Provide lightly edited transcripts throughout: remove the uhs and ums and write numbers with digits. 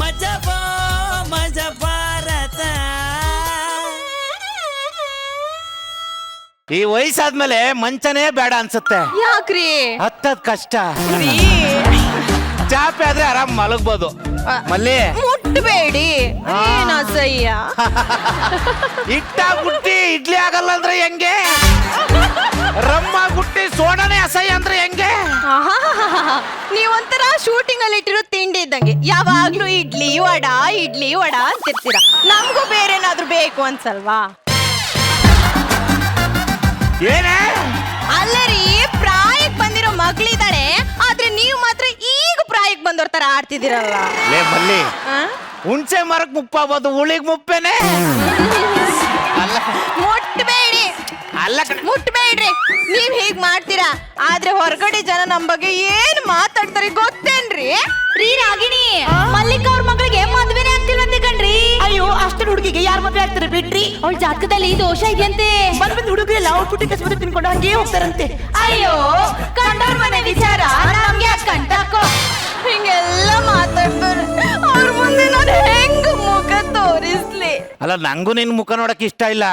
ಮಜಬೋ ಮಜ ಭಾರತ. ಈ ವಯಸ್ಸಾದ್ಮೇಲೆ ಮಂಚನೇ ಬೇಡ ಅನ್ಸುತ್ತೆ. ಯಾಕ್ರಿ? ಹತ್ತದ್ ಕಷ್ಟ. ಚಾಪೆ ಆದ್ರೆ ಆರಾಮ್ ಮಲಗ್ಬೋದು. ಮಲ್ಲಿ ಮುಟ್ಬೇಡಿ, ಏನ್ ಅಸಹ್ಯ. ಹಿಟ್ಟ ಗುಟ್ಟಿ ಇಡ್ಲಿ ಆಗಲ್ಲ ಅಂದ್ರೆ ಹೆಂಗೆ? ರಮ್ಮ ಗುಟ್ಟಿ ಸೋಡನೆ ಅಸಹ್ಯ ಅಂದ್ರೆ ಹೆಂಗೆ? ನೀವೊಂಥರ ಶೂಟಿಂಗ್ ಅಲ್ಲಿ ಇಟ್ಟಿರೋ ತಿಂಡಿ ಇದ್ದಂಗೆ, ಯಾವಾಗ್ಲೂ ಇಡ್ಲಿ ವಡ ಅಂತಿರ್ತೀರ. ನಮಗೂ ಬೇರೆ ಏನಾದ್ರು ಬೇಕು ಅನ್ಸಲ್ವಾ? ಏನೇ ಅಲ್ಲರಿ, ಪ್ರಾಯಕ್ ಬಂದಿರೋ ಮಗಳಿದ್ದಾಳೆ, ಆದ್ರೆ ನೀವು ಮಾತ್ರ ಈಗ ಪ್ರಾಯಕ್ ಬಂದೋರ್ ತರ ಆಡ್ತಿದ್ದೀರಲ್ಲ. ಲೇ ಮಲ್ಲಿ, ಹುಣ್ಸೆ ಮರಕ್ ಮುಪ್ಪಾಗ್ಬೋದು, ಉಳಿಗ್ ಮುಪ್ಪೇನೆ. ಮುಟ್ಬೇಡಿ, ಮುಟ್ಬೇಡ್ರಿ. ನೀವ್ ಹೀಗ್ ಮಾಡ್ತೀರಾ, ಆದ್ರೆ ಹೊರಗಡೆ ಜನ ನಮ್ ಬಗ್ಗೆ ಏನ್ ಮಾತಾಡ್ತಾರೆ ಗೊತ್ತೇನ್ರಿ? ರೀ ರಾಗಿಣಿ, ಮಲ್ಲಿಕಾ ಅವ್ರ ಮಗಳಿಗೆ ಮದ್ವೆನೇ ಆಗ್ತಿಲ್ವಂತೆ ಕಣ್ರಿ. ಅಯ್ಯೋ, ಅಷ್ಟರ ಹುಡುಗಿಗೆ ಯಾರು ಮದ್ವೆ ಆಗ್ತಾರೆ ಬಿಡ್ರಿ. ಅವಳ ಜಾತಕದಲ್ಲಿ ದೋಷ ಇದೆಯಂತೆ. ಬಂದ್ ಹುಡುಗರೆಲ್ಲ ಅವ್ರ ಪುಟ್ಟಿ ಕಸ್ಬತ್ತೆ ತಿನ್ಕೊಂಡು ಹಂಗೆ ಹೋಗ್ತಾರಂತೆ. ಅಯ್ಯೋ, ಕಂಡವ್ರ ಮನೆ ವಿಚಾರ ನಮ್ಗೆ ಕಂಡಾಕೋ. ಹಿಂಗೆಲ್ಲ ಮಾತಾಡ್ತಾರೆ, ಅವ್ರ ಮುಂದೆ ನಾನು ಹೆಂಗ್ ಮುಖ ತೋರಿಸ್ಲಿ? ಅಲ್ಲ, ನಂಗೂ ನಿನ್ ಮುಖ ನೋಡಕ್ ಇಷ್ಟ ಇಲ್ಲ.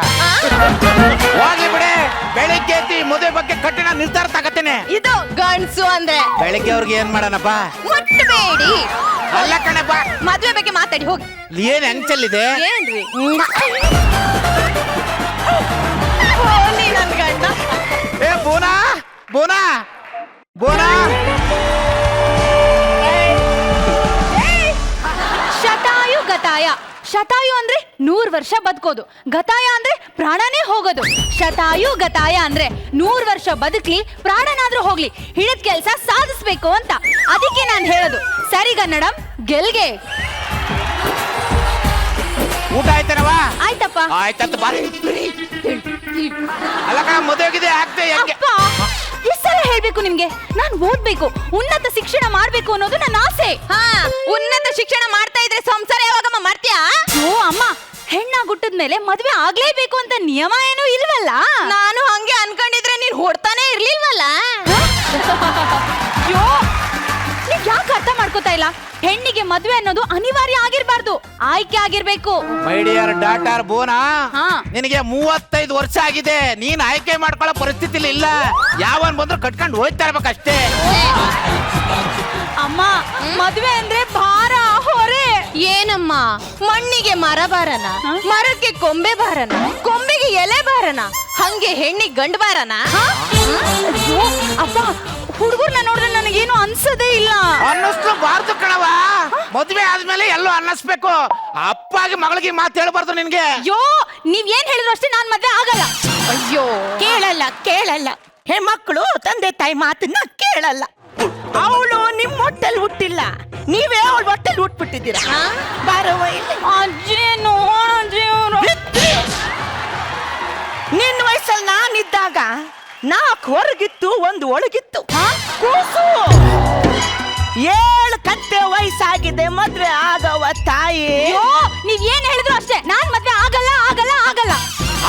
ಹೋಗ್ಲಿ ಬಿಡೆ, ಬೆಳಿಗ್ಗೆ ಎದ್ದು ಮದುವೆ ಬಗ್ಗೆ ಕಠಿಣ ನಿರ್ಧಾರ ತಗತ್ತೇನೆ. ಇದು ಗಂಡ್ಸು ಅಂದ್ರೆ. ಬೆಳಿಗ್ಗೆ ಅವ್ರಿಗೆ ಏನ್ ಮಾಡೋಣಪ್ಪ? ಮುಟ್ಬೇಡಿ. ಅಲ್ಲ ಕಣಪ್ಪ, ಮದ್ವೆ ಬಗ್ಗೆ ಮಾತಾಡಿ ಹೋಗಿ. ಏನ್ ಹೆಂಗ್ ಚೆಲ್ಲಿದೆ? ಏನ್ರಿ ಹೋಗ್ಲಿ ನನ್ ಗಂಡ. ಏ ಬೋನಾ ಬೋನಾ ಬೋನಾ. ಶತಾಯು ಗತಾಯ. ಶತಾಯು ಅಂದ್ರೆ 100 ವರ್ಷ ಬದುಕೋದು, ಗತಾಯ ಅಂದ್ರೆ ಪ್ರಾಣನೇ ಹೋಗೋದು. ಶತಾಯು ಗತಾಯ ಅಂದ್ರೆ 100 ವರ್ಷ ಬದುಕ್ಲಿ, ಪ್ರಾಣನಾದ್ರೂ ಹೋಗ್ಲಿ, ಹಿಡಿದ ಕೆಲ್ಸ ಸಾಧಿಸ್ಬೇಕು ಅಂತ. ಅದಕ್ಕೆ ನಾನು ಹೇಳೋದು ಸರಿಗನ್ನಡಂ ಗೆಲ್ಗೆ. ಊಟ ಆಯ್ತೇನವ? ಆಯ್ತಪ್ಪ. ಆಯ್ತಂತ ಬಾರಿ. ಅಲ್ಲ ಕಣ, ಮದುವೆಗಿದೆ ಆಗ್ತೇ ಹೆಂಗೆ? ಅಪ್ಪ, ಎಷ್ಟ್ ಸಲ ಹೇಳ್ಬೇಕು ನಿಮ್ಗೆ, ನಾನ್ ಓದ್ಬೇಕು, ಉನ್ನತ ಶಿಕ್ಷಣ ಮಾಡ್ಬೇಕು ಅನ್ನೋದು ನನ್ನ ಆಸೆ. ಉನ್ನತ ಶಿಕ್ಷಣ ಮಾಡ್ತಾ ಇದ್ರೆ ಸಂಸಾರ ಯಾವಾಗಮ್ಮ ಮಾಡ್ತೀಯಾ? ಓ ಅಮ್ಮ, ಹೆಣ್ಣಾಗುಟ್ಟದ್ಮೇಲೆ ಮದ್ವೆ ಆಗ್ಲೇಬೇಕು ಅಂತ ನಿಯಮ ಏನೂ ಇಲ್ವಲ್ಲ. ನಾನು ಹಂಗೆ ಅನ್ಕೊಂಡಿದ್ರೆ ನೀನ್ ಹೊಡ್ತಾನೆ ಇರ್ಲಿಲ್ವಲ್ಲ. ಅಯ್ಯೋ, ನೀವ್ ಯಾಕೆ ಅರ್ಥ ಮಾಡ್ಕೋತಾ ಇಲ್ಲ? ಹೆಣ್ಣಿಗೆ ಮದ್ವೆ ಅನ್ನೋದು ಅನಿವಾರ್ಯ ಆಗಿರ್ಬಾರ್ದು, ಆಯ್ಕೆ ಆಗಿರ್ಬೇಕು. ಮೈ ಡಿಯರ್ ಡಾಟರ್ ಬೋನಾ, ಹಾ. ನಿನಗೆ 35 ವರ್ಷ ಆಗಿದೆ. ನೀನ್ ಆಯ್ಕೆ ಮಾಡ್ಕೊಳ್ಳೋ ಪರಿಸ್ಥಿತಿಲಿ ಇಲ್ಲ. ಯಾವನ್ ಬಂದ್ರು ಕಟ್ಕೊಂಡು ಹೋಯ್ತಾ ಇರ್ಬೇಕಷ್ಟೇ. ಅಮ್ಮ, ಮದ್ವೆ ಅಂದ್ರೆ ಭಾರ, ಹೊರೆ. ಏನಮ್ಮ, ಮಣ್ಣಿಗೆ ಮರ ಬಾರನ, ಮರಕ್ಕೆ ಕೊಂಬೆ ಬಾರನ, ಕೊಂಬೆಗೆ ಎಲೆ ಬಾರನ, ಹಂಗೆ ಹೆಣ್ಣಿಗೆ ಗಂಡು ಬಾರನ? ಅಯ್ಯೋ, ಅಪ್ಪ, ಹುಡುಗರ್ನ ನೋಡಿದ್ರೆ ನನಗೇನು ಅನ್ಸದೇ ಇಲ್ಲ. ಅನ್ನಿಸ್ಬಾರ್ದು ಕಣವ. ಮದ್ವೆ ಆದ್ಮೇಲೆ ಎಲ್ಲೋ ಅನ್ನಿಸ್ಬೇಕು. ಅಪ್ಪಾಗಿ ಮಗಳಿಗೆ ಮಾತು ಹೇಳ್ಬಾರ್ದು ನಿನ್ಗೆ. ಅಯ್ಯೋ, ನೀವ್ ಏನ್ ಹೇಳಿದ್ರು ಅಷ್ಟೇ, ನಾನ್ ಮದ್ವೆ ಆಗಲ್ಲ. ಅಯ್ಯೋ, ಕೇಳಲ್ಲ. ಹೆಣ್ಮಕ್ಳು ತಂದೆ ತಾಯಿ ಮಾತನ್ನ ಕೇಳಲ್ಲ. ಅವಳು ನಿಮ್ ಹೊಟ್ಟೆಲ್ ಹುಟ್ಟಿಲ್ಲ, ನೀವೇ ಅವಳ ಹೊಟ್ಟೆಲ್ ಹುಟ್ಬಿಟ್ಟಿದ್ದೀರಾ. ಬಾರವ ಇಲ್ಲಿ. ಅಜ್ಜಿ ನೋಡಜ್ಜಿ ಅವ್ರು. ನಿನ್ನ ವಯಸ್ಸಲ್ಲಿ ನಾನಿದ್ದಾಗ 4 ಹೊರಗಿತ್ತು, 1 ಒಳಗಿತ್ತು. ಕೂಸು 7 ಕತ್ತೆ ವಯಸ್ಸಾಗಿದೆ, ಮದ್ವೆ ಆಗವ ತಾಯಿ. ಅಯ್ಯೋ, ನೀವ್ ಏನ್ ಹೇಳಿದ್ರು ಅಷ್ಟೇ, ನಾನ್ ಮದ್ವೆ ಆಗಲ್ಲ.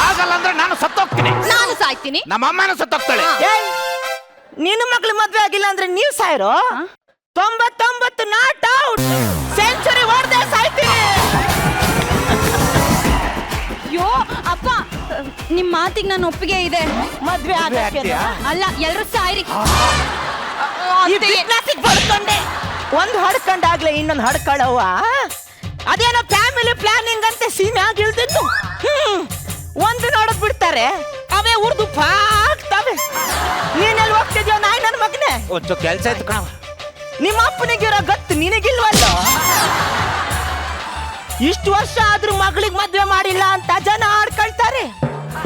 ಆಗಲ್ಲ ಅಂದ್ರೆ ನಾನು ಸತ್ತೋಗ್ತೀನಿ. ನಾನು ಸಾಯ್ತೀನಿ. ನಮ್ಮ ಅಮ್ಮನೂ ಸತ್ತೋಗ್ತಾಳೆ. ನಿನ್ನ ಮಗಳು ಮದ್ವೆ ಆಗಿಲ್ಲ ಅಂದ್ರೆ ನೀವ್ ಸಾಯ್ರೋ. 99 ನಾಟ್ ಔಟ್, ಸೆಂಚುರಿ ಹೊಡೆದೇ ಸಾಯ್ತೀನಿ. ಅಯ್ಯೋ ಅಪ್ಪ, ನಿಮ್ ಮಾತಿಗೆ ನಾನು ಒಪ್ಪಿಗೆ ಇದೆ. ಮದ್ವೆ ಆಗ್ತೀಯಾ? ಅಲ್ಲ, ಎಲ್ರು ಸಾಯ್ರಿ. ಬಡ್ಕೊಂಡೆ, ಒಂದು ಹಡ್ಕೊಂಡಾಗ್ಲೇ ಇನ್ನೊಂದು ಹಡ್ಕೊಳ್ಳವ. ಅದೇನೋ ಫ್ಯಾಮಿಲಿ ಪ್ಲಾನಿಂಗ್ ಅಂತ ಸೀಮೆ ಆಗಿಲ್ದಿತ್ತು. ಒಂದು ನೋಡಕ್ ಬಿಡ್ತಾರೆ, ಅವೇ ಉರ್ದು ಆಗ್ತವೆ. ನೀನೆಲ್ಲಿ ಹೋಗ್ತಿದ್ಯೋ ನಾಯಿ ನನ್ನ ಮಗನೇ? ಒಂಚು ಕೆಲ್ಸ ಆಯ್ತು ಕಣ. ನಿಮ್ಮ ಅಪ್ಪನಿಗಿರೋ ಗತ್ತು ನಿನಗಿಲ್ವಲ್ಲ. ಇಷ್ಟು ವರ್ಷ ಆದ್ರೂ ಮಗಳಿಗೆ ಮದ್ವೆ ಮಾಡಿಲ್ಲ ಅಂತ ಜನ ಆಡ್ಕೊಳ್ತಾರೆ.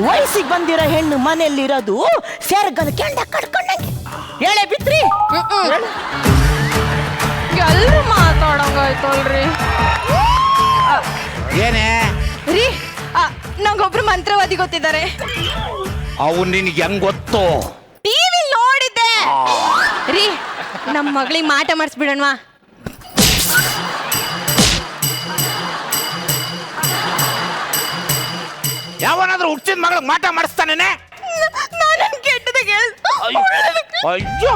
ವಯಸ್ಸಿಗೆ ಬಂದಿರೋ ಹೆಣ್ಣು ಮನೆಯಲ್ಲಿರೋದು ಸೆರಗನ ಕೆಂಡ ಕಡ್ಕೊಂಡಂಗೆ. ಹೇಳೆ ಬಿತ್ರಿ. ಎಲ್ರು ಮಾತಾಡಂಗಾಯ್ತಲ್ರಿ. ಏನೇ ರೀ, ನಂಗೊಬ್ರು ಮಂತ್ರವಾದಿ ಗೊತ್ತಿದ್ದಾರೆ. ಅವು ನಿನ್ಗೆ ಹೆಂಗ್ ಗೊತ್ತು? ಟಿವಿ ನೋಡಿದ್ದೆ ರೀ. ನಮ್ಮ ಮಗಳಿಗೆ ಮಾಟ ಮಾಡಿಸ್ಬಿಡೋಣವಾ? ಯಾವನಾದ್ರೂ ಹುಟ್ಟಿದ ಮಗಳಿಗೆ ಮಾಟ ಮಾಡಿಸ್ತಾನೇನೆ? ನಾನು ಕೆಟ್ಟದಾಗ ಅಯ್ಯೋ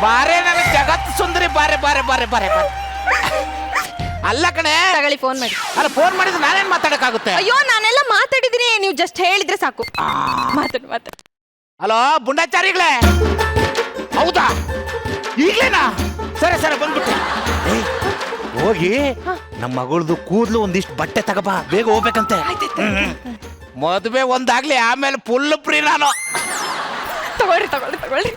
ಬಾರೆ, ನನಗೆ ಜಗತ್ತು ಸುಂದರಿ. ಬಾರೆ ಬಾರೆ ಬಾರೆ ಬಾರೆ ಬಾರೆ. ಅಲ್ಲ ಕಣೆ, ತಗೊಳ್ಳಿ ಫೋನ್ ಮಾಡಿ. ಅಲ್ಲ ಫೋನ್ ಮಾಡಿದ್ರೆ ನಾನೇನ್ ಮಾತಾಡಕ್ಕಾಗುತ್ತೆ? ಅಯ್ಯೋ ನಾನೆಲ್ಲ ಮಾತಾಡಿದೀನಿ, ನೀವು ಜಸ್ಟ್ ಹೇಳಿದ್ರೆ ಸಾಕು. ಮಾತಾಡು. ಹಲೋ ಬುಂಡಾಚಾರಿಗಳೇ, ಹೌದಾ ಈಗ್ಲೇನಾ? ಸರಿ ಬಂದ್ಬಿಟ್ಟೆ. ಹೋಗಿ ನಮ್ಮ ಮಗಳದು ಕೂದ್ಲು ಒಂದಿಷ್ಟು ಬಟ್ಟೆ ತಗಬಾ, ಬೇಗ ಹೋಗ್ಬೇಕಂತೆ. ಮದುವೆ ಒಂದಾಗ್ಲಿ, ಆಮೇಲೆ ಫುಲ್ ಫ್ರೀ ನಾನು. ತಗೊಳ್ರಿ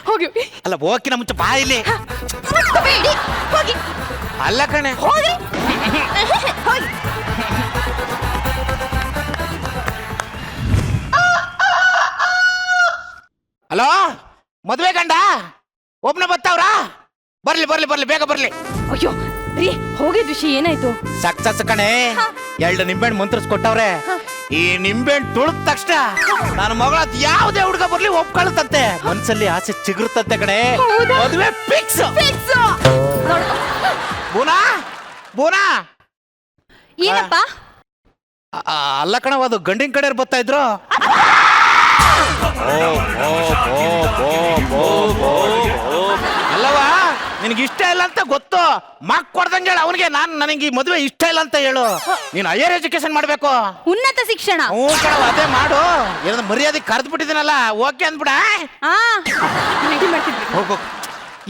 ಹೋಗಿ. ಅಲ್ಲ ಹೋಗಿನ ಮುಂಚೆ ಬಾ ಇಲ್ಲಿ. ಹೋಗಿ. ಅಲ್ಲ ಕಣೆ, ಹೋಗಿ. ಹಲೋ ಮದ್ವೆ ಗಂಡ ಒಬ್ನ ಬತ್ತಾವ್ರಾ? ಬರ್ಲಿ ಬೇಗ ಬರ್ಲಿ. ಅಯ್ಯೋ ರೀ, ಹೋಗಿದ್ ವಿಷಯ ಏನಾಯ್ತು? ಸಕ್ಸಸ್ ಕಣೆ, 2 ನಿಂಬೆಹಣ್ಣು ಮಂತ್ರಿಸ್ ಕೊಟ್ಟವ್ರೆ. ಈ ನಿಂಬೆಹಣ್ಣು ತುಳಿದ ತಕ್ಷಣ ನನ್ನ ಮಗಳ ಯಾವುದೇ ಹುಡುಗ ಬರ್ಲಿ ಒಪ್ಕೊಳ್ತಂತೆ. ಮನ್ಸಲ್ಲಿ ಆಸೆ ಚಿಗುರುತ್ತಂತೆ ಕಣೆ. ಹೌದಾ? ಮದುವೆ ಫಿಕ್ಸ್. ಬೋನಾ ಏನಪ್ಪ? ಅಲ್ಲ ಕಣವ, ಅದು ಗಂಡಿನ ಕಡೆ ಬರ್ತಾ ಇದ್ರು. ಅಲ್ಲವಾ, ನಿನಗೆ ಇಷ್ಟ ಇಲ್ಲ ಅಂತ ಗೊತ್ತು, ಮಾಕ್ ಕೊಡ್ದಂಗೆ ಹೇಳು ಅವನಿಗೆ. ನನಗೆ ಈ ಮದುವೆ ಇಷ್ಟ ಇಲ್ಲ ಅಂತ ಹೇಳು. ನೀನು ಹೈಯರ್ ಎಜುಕೇಶನ್ ಮಾಡ್ಬೇಕು. ಉನ್ನತ ಶಿಕ್ಷಣ. ಹ್ಞೂ ಕಣವ, ಅದೇ ಮಾಡು. ಏನೋ ಮರ್ಯಾದೆ ಕರೆದು ಬಿಟ್ಟಿದ್ದೀನಲ್ಲ, ಓಕೆ ಅಂದ್ಬಿಡ. ಹೋಗು.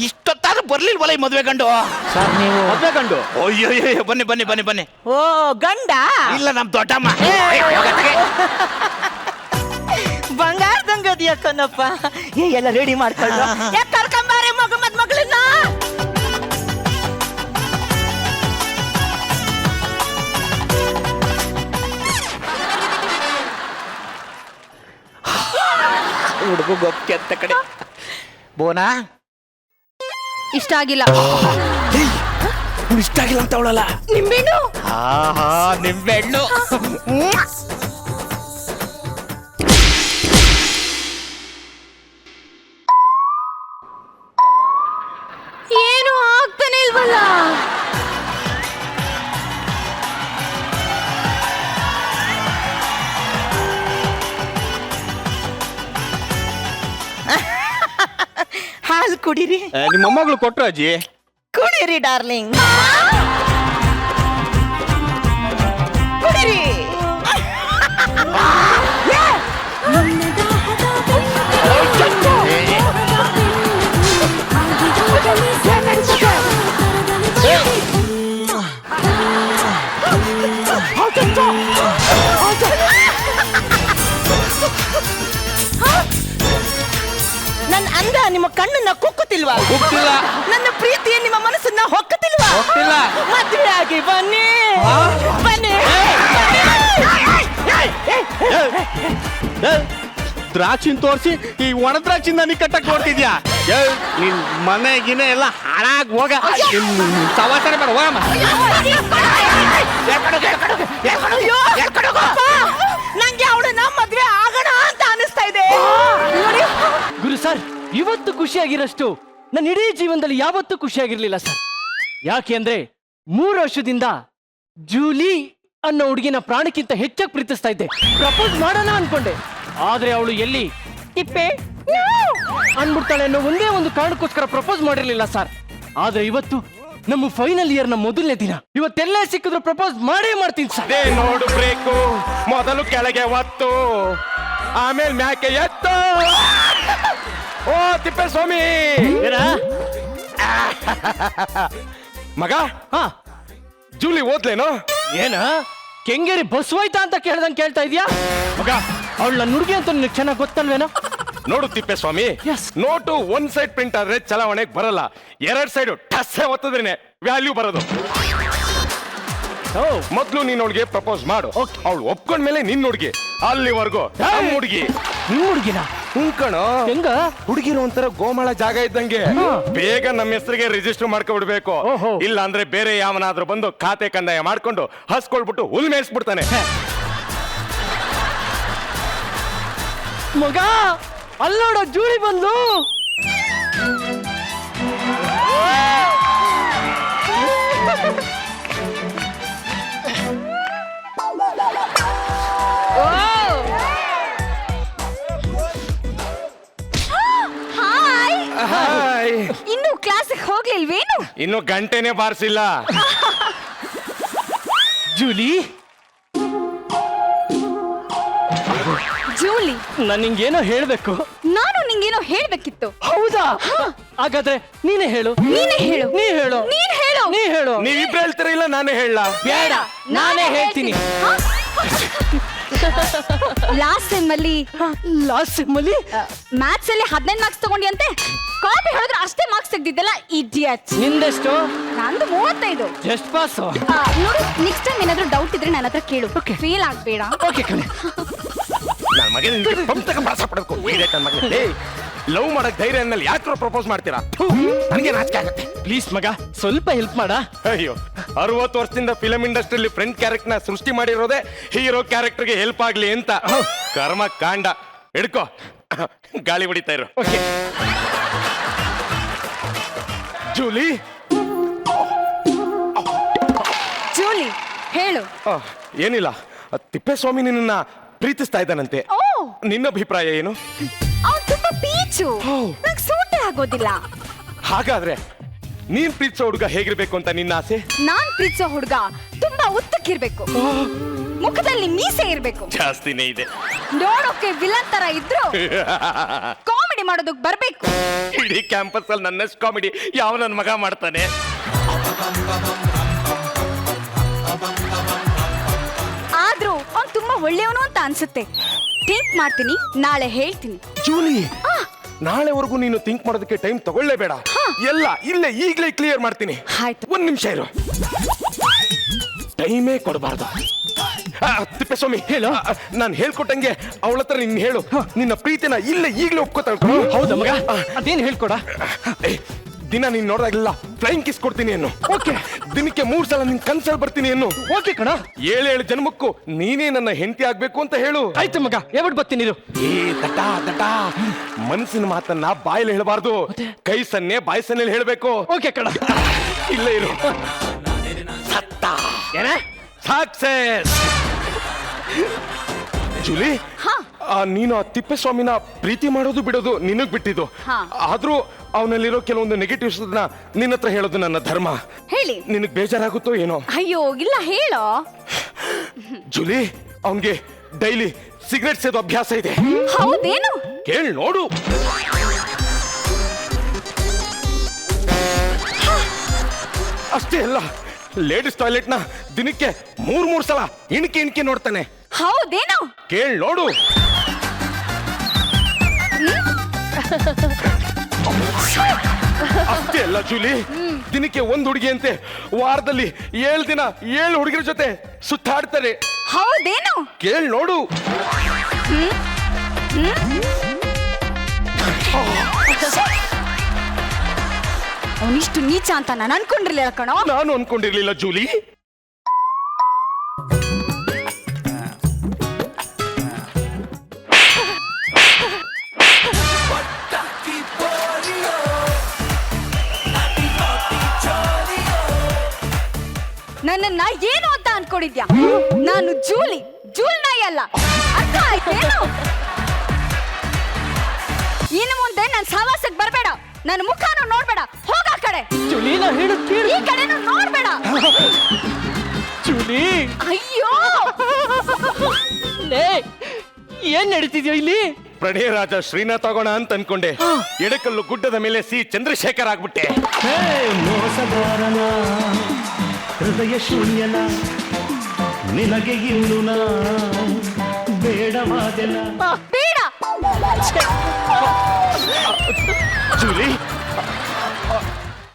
ಇಷ್ಟೊತ್ತಾದ್ರೂ ಬರ್ಲಿಲ್ವಲ್ಲ ಈ ಮದುವೆ ಗಂಡು. ಸರ್ ನೀವು ಮದುವೆ ಗಂಡು? ಅಯ್ಯೋ ಬನ್ನಿ. ಓ ಗಂಡ ಇಲ್ಲ, ನಮ್ ದೊಡ್ಡಮ್ಮ. ಬಂಗಾರದಂಗದಿಯ ಕಣಪ್ಪ. ಎಲ್ಲ ರೆಡಿ ಮಾಡ್ಕೊಂಡು ಕರ್ಕೊಂಬಾರೆ ಮಗಳನ್ನ. ಹುಡುಗ ಗೊಪ್ಪೆ ಅಂತ ಕಡೆ. ಬೋನಾ ಇಷ್ಟ ಆಗಿಲ್ಲ. ಇಷ್ಟ ಆಗಿಲ್ಲ ಅಂತ ಅವಳಲ್ಲ. ನಿಂಬೆಣ್ಣು. ನಿಂಬೆಹಣ್ಣು. ಏನು ಆಗ್ತಾನೆ ಇಲ್ವಲ್ಲ? ಹಾಲು ಕುಡೀರಿ. ನಿಮ್ಮ ಮೊಮ್ಮಗಳು ಕೊಟ್ರು ಅಜ್ಜಿ. ಕುಡೀರಿ ಡಾರ್ಲಿಂಗ್, ಕುಡೀರಿ. ನನ್ನ ಅಂದ ನಿಮ್ಮ ಕಣ್ಣನ್ನ ಕುಕ್ಕುತ್ತಿಲ್ವಾ? ಹೋಗ್ತಿಲ್ಲ. ನನ್ನ ಪ್ರೀತಿ ನಿಮ್ಮ ಮನಸ್ಸನ್ನ ಹೊಕ್ಕುತ್ತಿಲ್ವಾ? ಹೋಗ್ತಿಲ್ಲ. ಮದುವೆ ಆಗಿ ಬನ್ನಿ. ದ್ರಾಕ್ಷಿನ ತೋರಿಸಿ ಈ ಒಣ ದ್ರಾಕ್ಷಿನ ನೀ ಕಟ್ಟಕ್ ನೋಡ್ತಿದ್ಯಾ? ನಿನ್ ಮನೆಗಿನ ಎಲ್ಲ ಹಾಳಾಗಿ ಹೋಗ. ಸವಾಸನೆ ಬೇಡ, ಹೋಗಮ್ಮ. ನಂಗೆ ಅವಳನ್ನ ಮದ್ವೆ ಆಗೋಣ ಅಂತ ಅನಿಸ್ತಾ ಇದೆ. ಗುರು ಸರ್, ಇವತ್ತು ಖುಷಿಯಾಗಿರಷ್ಟು ನನ್ನ ಇಡೀ ಜೀವನದಲ್ಲಿ ಯಾವತ್ತೂ ಖುಷಿಯಾಗಿರ್ಲಿಲ್ಲ ಸರ್. ಯಾಕೆ ಅಂದ್ರೆ 3 ವರ್ಷದಿಂದ ಜೂಲಿ ಅನ್ನೋ ಹುಡುಗಿನ ಪ್ರಾಣಕ್ಕಿಂತ ಹೆಚ್ಚಾಗಿ ಪ್ರೀತಿಸ್ತಾ ಇದ್ದೆ. ಪ್ರಪೋಸ್ ಮಾಡೋಣ ಅನ್ಕೊಂಡೆ, ಆದ್ರೆ ಅವಳು ಎಲ್ಲಿ ತಿಪ್ಪೆ ಅನ್ಬಿಡ್ತಾಳೆ ಅನ್ನೋ ಒಂದೇ ಒಂದು ಕಾರಣಕ್ಕೋಸ್ಕರ ಪ್ರಪೋಸ್ ಮಾಡಿರ್ಲಿಲ್ಲ ಸರ್. ಆದ್ರೆ ಇವತ್ತು ನಮ್ಮ ಫೈನಲ್ ಇಯರ್ ನ ಮೊದಲನೇ ದಿನ. ಇವತ್ತೆಲ್ಲೇ ಸಿಕ್ಕಿದ್ರು ಪ್ರಪೋಸ್ ಮಾಡೇ ಮಾಡ್ತೀನಿ ಸರ್. ಅದೇ ನೋಡು ಬ್ರೇಕು, ಮೊದಲು ಕೆಳಗೆ ಒತ್ತು, ಆಮೇಲೆ ಮ್ಯಾಕೆ ಎತ್ತು. ಓ ತಿಪ್ಪೇಸ್ವಾಮಿ ಮಗ, ಹಾ ಜೂಲಿ ಓದ್ಲೇನು? ಏನ ಕೆಂಗೇರಿ ಬಸ್ ಹೋಯ್ತಾ ಅಂತ ಕೇಳ್ದಂಗೆ ಕೇಳ್ತಾ ಇದೀಯಾ? ಮಗ ಅವಳ ನನ್ನ ಹುಡುಗಿ ಅಂತ ನಿನಗೆ ಚೆನ್ನಾಗಿ ಗೊತ್ತಲ್ವೇನೋ? ನೋಡು Tippeswamy, Yes. Note 1 side print ಆದ್ರೆ ಚಲಾವಣೆಗೆ ಬರಲ್ಲ. 2 ಸೈಡ್ ಟಸ್ಸೆ ಒತ್ತದ್ರೇನೆ ವ್ಯಾಲ್ಯೂ ಬರೋದು. ಮೊದ್ಲು ನೀನ್ ಹುಡುಗಿ ಪ್ರಪೋಸ್ ಮಾಡು. Okay. ಅವಳು ಒಪ್ಕೊಂಡ್ಮೇಲೆ ನಿನ್ ಹುಡುಗಿ. ಅಲ್ಲಿವರೆಗೂ ನಮ್ ಹುಡುಗಿ. ನಿಮ್ ಹುಡುಗಿನ ಕಣೋ, ಹೆಂಗ? ಹುಡುಗಿರು ಒಂಥರ ಗೋಮಾಳ ಜಾಗ ಇದ್ದಂಗೆ. ಬೇಗ ನಮ್ಮ ಹೆಸರಿಗೆ ರಿಜಿಸ್ಟರ್ ಮಾಡ್ಕೊಬಿಡ್ಬೇಕು. ಓಹೋ. ಇಲ್ಲ ಅಂದ್ರೆ ಬೇರೆ ಯಾವನಾದ್ರೂ ಬಂದು ಖಾತೆ ಕಂದಾಯ ಮಾಡ್ಕೊಂಡು ಹಸ್ಕೊಳ್ಬಿಟ್ಟು ಹುಲ್ ಮೇಯಿಸ್ಬಿಡ್ತಾನೆ. ಮಗ ಅಲ್ಲೋಡ ಜೂಳಿ ಬಂದು. ಹಾಯ್. ಹಾಯ್. ಇನ್ನು ಕ್ಲಾಸಿಗೆ ಹೋಗ್ಲಿಲ್ವೇನು? ಇನ್ನು ಗಂಟೆನೆ ಬಾರಿಸಿಲ್ಲ. ಜೂಲಿ, ಜೂಲಿ, ನಾನು ನಿಂಗೇನೋ ಹೇಳ್ಬೇಕು. ನಾನು ನಿಂಗೇನೋ ಹೇಳ್ಬೇಕಿತ್ತು. ಹೌದಾ? ಹಾಗಾದ್ರೆ ನೀನೇ ಹೇಳು. ನೀನೇ ಹೇಳು. ನೀ ಹೇಳು. ನೀನ್ ಹೇಳು. ನೀ ಹೇಳು. ನೀವಿಬ್ರು ಹೇಳ್ತೀರ ಇಲ್ಲ ನಾನೇ ಹೇಳ? ಬೇಡ, ನಾನೇ ಹೇಳ್ತೀನಿ. ಲಾಸ್ಟ್ ಸೆಮ್ ಅಲ್ಲಿ ಮ್ಯಾಥ್ಸ್ ಅಲ್ಲಿ 15 ಮಾರ್ಕ್ಸ್ ತಗೊಂಡಿ ಅಂತೆ. ಕಾಪಿ ಹೇಳಿದ್ರೆ ಅಷ್ಟೇ ಮಾರ್ಕ್ಸ್ ತೆಗ್ದಿದ್ದಲ್ಲ ಇಡಿಯಟ್. ನಿಂದೆಷ್ಟು? ನಂದು 35. Just pass. ನೋಡು, ನೆಕ್ಸ್ಟ್ ಟೈಮ್ ಏನಾದ್ರೂ ಡೌಟ್ ಇದ್ರೆ ನನ್ನ ಹತ್ರ ಕೇಳು. ಫೇಲ್ ಆಗ್ಬೇಡ. ಓಕೆ ಕಣೆ. ನನ್ನ ಮಗನಿಗೆ ಪಂಪ್ತಕ ಭಾಷೆ ಪಡ್ಕೊ. ನನ್ನ ಮಗನಿಗೆ ಲವ್ ಮಾಡಕ್ ಧೈರ್ಯ ಅಂದ್ಮೇಲೆ ಯಾಕ್ರೋ ಪ್ರಪೋಸ್ ಮಾಡ್ತೀರಾ? ನನಗೆ ನಾಚಿಕೆ ಆಗತ್ತೆ. ಪ್ಲೀಸ್ ಮಗ, ಸ್ವಲ್ಪ ಹೆಲ್ಪ್ ಮಾಡ. ಅಯ್ಯೋ, 60 ವರ್ಷದಿಂದ ಫಿಲಂ ಇಂಡಸ್ಟ್ರಿಯಲ್ಲಿ ಫ್ರೆಂಡ್ ಕ್ಯಾರೆಕ್ಟರ್ ನ ಸೃಷ್ಟಿ ಮಾಡಿರೋದೇ ಹೀರೋ ಕ್ಯಾರೆಕ್ಟರ್ಗೆ ಹೆಲ್ಪ್ ಆಗ್ಲಿ ಅಂತ. ಕರ್ಮ ಕಾಂಡ. ಹಿಡ್ಕೋ, ಗಾಳಿ ಹೊಡಿತಾ ಇರೋ. ಓಕೆ ಜೂಲಿ, ಜೂಲಿ, ಹೇಳು. ಏನಿಲ್ಲ, ತಿಪ್ಪೇಸ್ವಾಮಿ ನಿನ್ನ ಪ್ರೀತಿಸ್ತಾ ಇದ್ದಾನಂತೆ. ಓ, ನಿನ್ನ ಅಭಿಪ್ರಾಯ ಏನು? ಅವ್ನು ತುಂಬಾ ಪೀಚು, ನಂಗೆ ಸೂಟೇ ಆಗೋದಿಲ್ಲ. ಹಾಗಾದ್ರೆ ನೀನ್ ಪ್ರೀತಿಸೋ ಹುಡುಗ ಹೇಗಿರ್ಬೇಕು ಅಂತ ನಿನ್ನ ಆಸೆ? ನಾನ್ ಪ್ರೀತಿಸೋ ಹುಡುಗ ತುಂಬಾ ಉದ್ದಕ್ಕಿರ್ಬೇಕು, ಮುಖದಲ್ಲಿ ಮೀಸೆ ಇರ್ಬೇಕು, ಜಾಸ್ತಿನೇ ಇದೆ. ನೋಡೋಕೆ ವಿಲನ್ ತರ ಇದ್ರು ಕಾಮಿಡಿ ಮಾಡೋದಕ್ ಬರ್ಬೇಕು. ಇಡೀ ಕ್ಯಾಂಪಸ್ ಅಲ್ಲಿ ನನ್ನಷ್ಟು ಕಾಮಿಡಿ ಯಾವ ನನ್ನ ಮಗ ಮಾಡ್ತಾನೆ? ಆದ್ರೂ ಅವ್ನು ತುಂಬಾ ಒಳ್ಳೆಯವನು ಅಂತ ಅನ್ಸುತ್ತೆ. ಥಿಂಕ್ ಮಾಡ್ತೀನಿ, ನಾಳೆ ಹೇಳ್ತೀನಿ. ಜೂಲಿ, ನಾಳೆವರೆಗೂ ನೀನು ಥಿಂಕ್ ಮಾಡೋದಕ್ಕೆ ಟೈಮ್ ತಗೊಳ್ಳೇಬೇಡ. ಎಲ್ಲ ಇಲ್ಲೇ ಈಗಲೇ ಕ್ಲಿಯರ್ ಮಾಡ್ತೀನಿ. ಆಯ್ತು. 1 ನಿಮಿಷ ಇರು. ಟೈಮೇ ಕೊಡಬಾರ್ದು. ತಿಪ್ಪೇಸ್ವಾಮಿ, ಹೇಳು. ನಾನು ಹೇಳ್ಕೊಟ್ಟಂಗೆ ಅವಳ ಹತ್ರ ನೀನ್ ಹೇಳು, ನಿನ್ನ ಪ್ರೀತಿನ ಇಲ್ಲೇ ಈಗಲೇ ಒಪ್ಕೋತಾಳ. ಹೌದಾ ಮಗ? ಅದೇನು ಹೇಳ್ಕೊಡ. ದಿನ ನೀನ್ ನೋಡಿದಾಗಲಿಲ್ಲ ಫ್ಲೈಂಗ್ ಕಿಸ್ ಕೊಡ್ತೀನಿ ಅನ್ನು. ಓಕೆ. ದಿನಕ್ಕೆ 3 ಸಲ ನಿನ್ ಕನ್ಸಲ್ ಬರ್ತೀನಿ ಅನ್ನು. ಓಕೆ ಕಣ. 7 ಜನ್ಮಕ್ಕೂ ನೀನೇ ನನ್ನ ಹೆಂಡತಿ ಆಗ್ಬೇಕು ಅಂತ ಹೇಳು. ಆಯ್ತು ಮಗ, ಯಾವತ್ತು ಬರ್ತೀನಿ ಇರು. ದಟ ದಟ, ಮನಸ್ಸಿನ ಮಾತನ್ನ ಬಾಯಲ್ಲಿ ಹೇಳಬಾರ್ದು, ಕೈ ಸನ್ನೆ ಬಾಯಿ ಸನ್ನೆಯಲ್ಲಿ ಹೇಳ್ಬೇಕು. ಓಕೆ ಕಣ. ಇಲ್ಲೇ ಇರು. ಸತ್ತ. ಏನ? ಸಕ್ಸೆಸ್. ಜೂಲಿ, ನೀನು ಆ ತಿಪ್ಪೇಸ್ವಾಮಿನ ಪ್ರೀತಿ ಮಾಡೋದು ಬಿಡೋದು ನಿನಗ್ ಬಿಟ್ಟಿದ್ದು. ಆದ್ರೂ ಅವನಲ್ಲಿರೋ ಕೆಲವೊಂದು ನೆಗೆಟಿವ್ಸ್ ನಿನ್ನ ಹತ್ರ ಹೇಳೋದು ನನ್ನ ಧರ್ಮ. ಹೇಳಿ. ನಿನಗ್ ಬೇಜಾರಾಗುತ್ತೋ ಏನೋ? ಅಯ್ಯೋ ಇಲ್ಲ, ಹೇಳೋ. ಜೂಲಿ, ಅವನ್ಗೆ ಡೈಲಿ ಸಿಗರೆಟ್ ಸೇದೋ ಅಭ್ಯಾಸ ಇದೆ. ಹೌದೇನು? ಕೇಳ್ ನೋಡು. ಅಷ್ಟೇ ಅಲ್ಲ, ಲೇಡೀಸ್ ಟಾಯ್ಲೆಟ್ ನ ದಿನಕ್ಕೆ 3 ಸಲ ಇಣಿಕೆ ನೋಡ್ತಾನೆ. ಹೌದೇನು? ಕೇಳ್ ನೋಡು. ಅಷ್ಟೇ ಅಲ್ಲ ಜೂಲಿ, ದಿನಕ್ಕೆ 1 ಹುಡುಗಿ ಅಂತೆ ವಾರದಲ್ಲಿ 7 ದಿನ 7 ಹುಡುಗಿರ ಜೊತೆ ಸುತ್ತಾಡ್ತಾರೆ. ಹೌದೇನು? ಕೇಳ್ ನೋಡು. ಅವನಿಷ್ಟು ನೀಚ ಅಂತ ನಾನು ಅನ್ಕೊಂಡಿರ್ಲಿಲ್ಲ ಕಣೋ. ನಾನು ಅನ್ಕೊಂಡಿರ್ಲಿಲ್ಲ ಜೂಲಿ. ನನ್ನನ್ನ ಏನು ಅಂತ ಅನ್ಕೊಂಡಿದ್ಯಾ? ನಾನು ಜೂಲಿ, ಜೂಲ್ ನಾಯಿ ಅಲ್ಲ. ಅರ್ಥ ಆಯ್ತೇನು? ಇನ್ನು ಮುಂದೆ ನನ್ನ ಸಹವಾಸಕ್ಕೆ ಬರಬೇಡ, ನನ್ನ ಮುಖನೂ ನೋಡ್ಬೇಡ. ಹೋಗ ಆ ಕಡೆ. ಜೂಲಿ, ನಾ ಹೇಳೋದ್ ಕೇಳು. ಈ ಕಡೆನೂ ನೋಡ್ಬೇಡ. ಜೂಲಿ, ಅಯ್ಯೋ, ಏನ್ ನಡೀತಿದ್ಯೋ ಇಲ್ಲಿ? ಪ್ರಣಯ ರಾಜ ಶ್ರೀನಾಥ್ ಆಗೋಣ ಅಂತ ಅನ್ಕೊಂಡೆ. ಎಡಕಲ್ಲು ಗುಡ್ಡದ ಮೇಲೆ ಸಿ ಚಂದ್ರಶೇಖರ್ ಆಗ್ಬಿಟ್ಟೆ. ಮೋಸಗಾರನ ಹೃದಯ ಶೂನ್ಯನ ನಿನಗೆ ಇನ್ನು ಬೇಡವಾದೆನ. ಬೇಡ. ಜೂಲಿ,